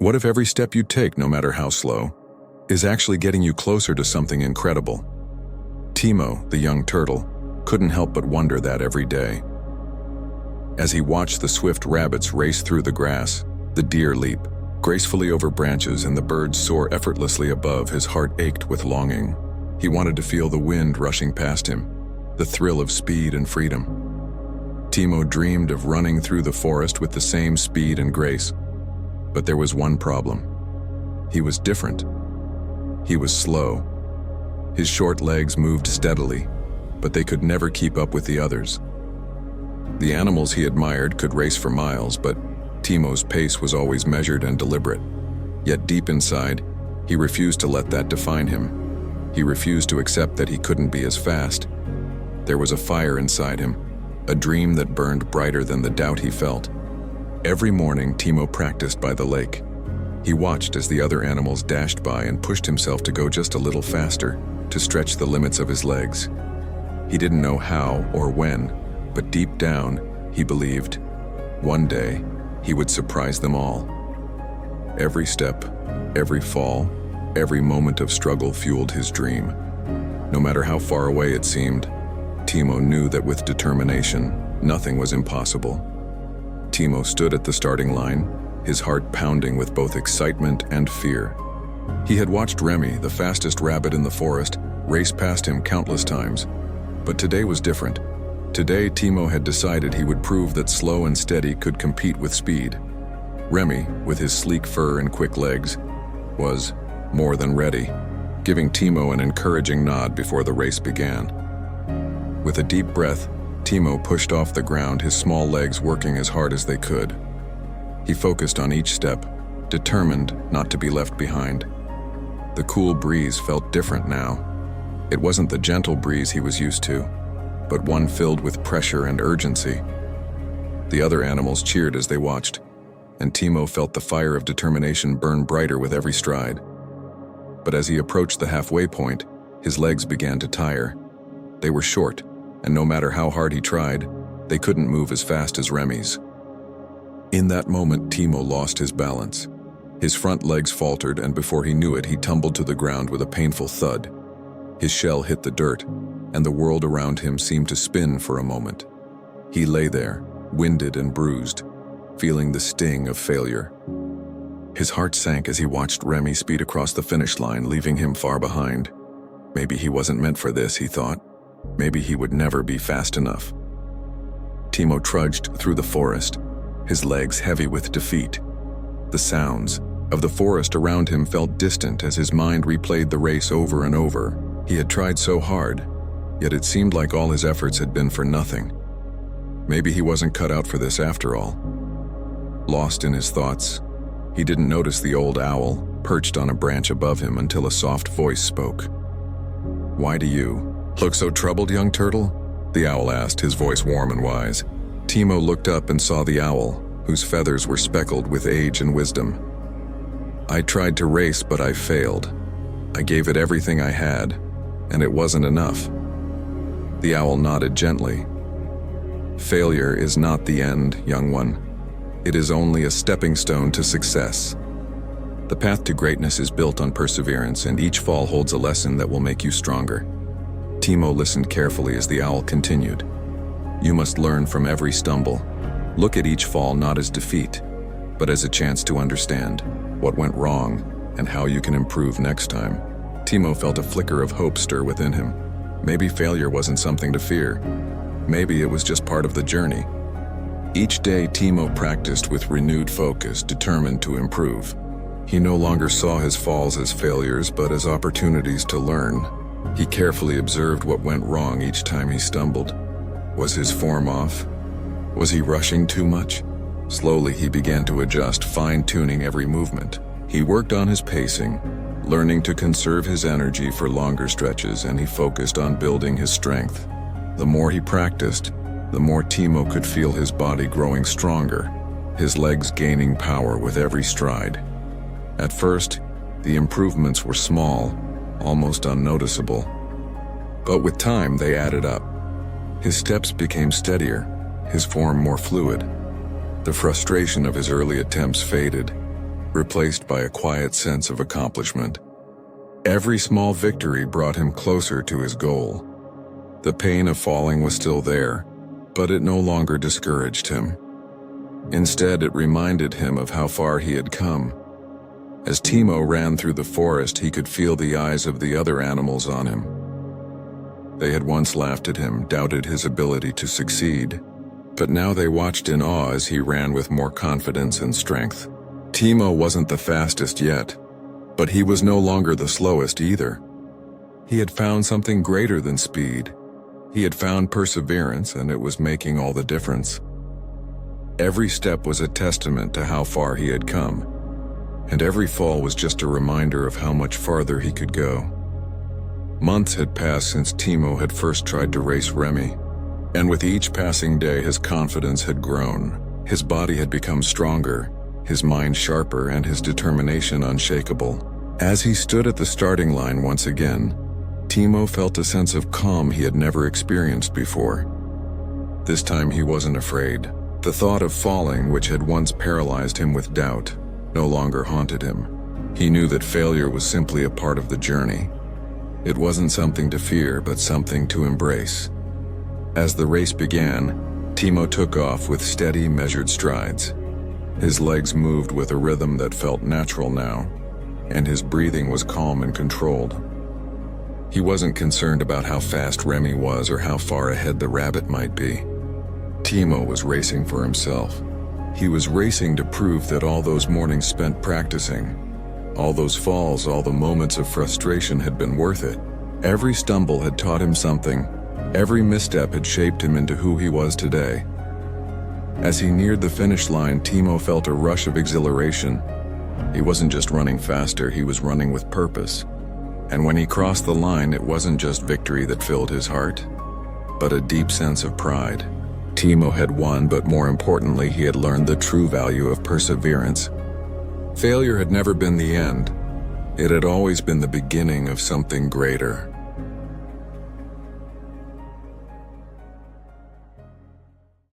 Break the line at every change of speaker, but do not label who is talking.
What if every step you take, no matter how slow, is actually getting you closer to something incredible? Timo, the young turtle, couldn't help but wonder that every day. As he watched the swift rabbits race through the grass, the deer leap gracefully over branches, and the birds soar effortlessly above, his heart ached with longing. He wanted to feel the wind rushing past him, the thrill of speed and freedom. Timo dreamed of running through the forest with the same speed and grace. But there was one problem. He was different. He was slow. His short legs moved steadily, but they could never keep up with the others. The animals he admired could race for miles, but Timo's pace was always measured and deliberate. Yet deep inside, he refused to let that define him. He refused to accept that he couldn't be as fast. There was a fire inside him, a dream that burned brighter than the doubt he felt. Every morning, Timo practiced by the lake. He watched as the other animals dashed by and pushed himself to go just a little faster, to stretch the limits of his legs. He didn't know how or when, but deep down, he believed one day he would surprise them all. Every step, every fall, every moment of struggle fueled his dream. No matter how far away it seemed, Timo knew that with determination, nothing was impossible. Timo stood at the starting line, his heart pounding with both excitement and fear. He had watched Remy, the fastest rabbit in the forest, race past him countless times. But today was different. Today, Timo had decided he would prove that slow and steady could compete with speed. Remy, with his sleek fur and quick legs, was more than ready, giving Timo an encouraging nod before the race began. With a deep breath, Timo pushed off the ground, his small legs working as hard as they could. He focused on each step, determined not to be left behind. The cool breeze felt different now. It wasn't the gentle breeze he was used to, but one filled with pressure and urgency. The other animals cheered as they watched, and Timo felt the fire of determination burn brighter with every stride. But as he approached the halfway point, his legs began to tire. They were short, and no matter how hard he tried, they couldn't move as fast as Remy's. In that moment, Timo lost his balance. His front legs faltered, and before he knew it, he tumbled to the ground with a painful thud. His shell hit the dirt, and the world around him seemed to spin for a moment. He lay there, winded and bruised, feeling the sting of failure. His heart sank as he watched Remy speed across the finish line, leaving him far behind. Maybe he wasn't meant for this, he thought. Maybe he would never be fast enough. Timo trudged through the forest, his legs heavy with defeat. The sounds of the forest around him felt distant as his mind replayed the race over and over. He had tried so hard, yet it seemed like all his efforts had been for nothing. Maybe he wasn't cut out for this after all. Lost in his thoughts, he didn't notice the old owl perched on a branch above him until a soft voice spoke. "Why do you look so troubled, young turtle?" the owl asked, his voice warm and wise. Timo looked up and saw the owl, whose feathers were speckled with age and wisdom. "I tried to race, but I failed. I gave it everything I had, and it wasn't enough." The owl nodded gently. "Failure is not the end, young one. It is only a stepping stone to success. The path to greatness is built on perseverance, and each fall holds a lesson that will make you stronger." Timo listened carefully as the owl continued. "You must learn from every stumble. Look at each fall not as defeat, but as a chance to understand what went wrong and how you can improve next time." Timo felt a flicker of hope stir within him. Maybe failure wasn't something to fear. Maybe it was just part of the journey. Each day, Timo practiced with renewed focus, determined to improve. He no longer saw his falls as failures, but as opportunities to learn. He carefully observed what went wrong each time he stumbled. Was his form off? Was he rushing too much? Slowly, he began to adjust, fine-tuning every movement. He worked on his pacing, learning to conserve his energy for longer stretches, and he focused on building his strength. The more he practiced, the more Timo could feel his body growing stronger, his legs gaining power with every stride. At first, the improvements were small, almost unnoticeable. But with time, they added up. His steps became steadier, his form more fluid. The frustration of his early attempts faded, replaced by a quiet sense of accomplishment. Every small victory brought him closer to his goal. The pain of falling was still there, but it no longer discouraged him. Instead, it reminded him of how far he had come. As Timo ran through the forest, he could feel the eyes of the other animals on him. They had once laughed at him, doubted his ability to succeed, but now they watched in awe as he ran with more confidence and strength. Timo wasn't the fastest yet, but he was no longer the slowest either. He had found something greater than speed. He had found perseverance, and it was making all the difference. Every step was a testament to how far he had come, and every fall was just a reminder of how much farther he could go. Months had passed since Timo had first tried to race Remy, and with each passing day his confidence had grown. His body had become stronger, his mind sharper, and his determination unshakable. As he stood at the starting line once again, Timo felt a sense of calm he had never experienced before. This time he wasn't afraid. The thought of falling, which had once paralyzed him with doubt, no longer haunted him. He knew that failure was simply a part of the journey. It wasn't something to fear, but something to embrace. As the race began, Timo took off with steady, measured strides. His legs moved with a rhythm that felt natural now, and his breathing was calm and controlled. He wasn't concerned about how fast Remy was or how far ahead the rabbit might be. Timo was racing for himself. He was racing to prove that all those mornings spent practicing, all those falls, all the moments of frustration had been worth it. Every stumble had taught him something. Every misstep had shaped him into who he was today. As he neared the finish line, Timo felt a rush of exhilaration. He wasn't just running faster, he was running with purpose. And when he crossed the line, it wasn't just victory that filled his heart, but a deep sense of pride. Timo had won, but more importantly, he had learned the true value of perseverance. Failure had never been the end. It had always been the beginning of something greater.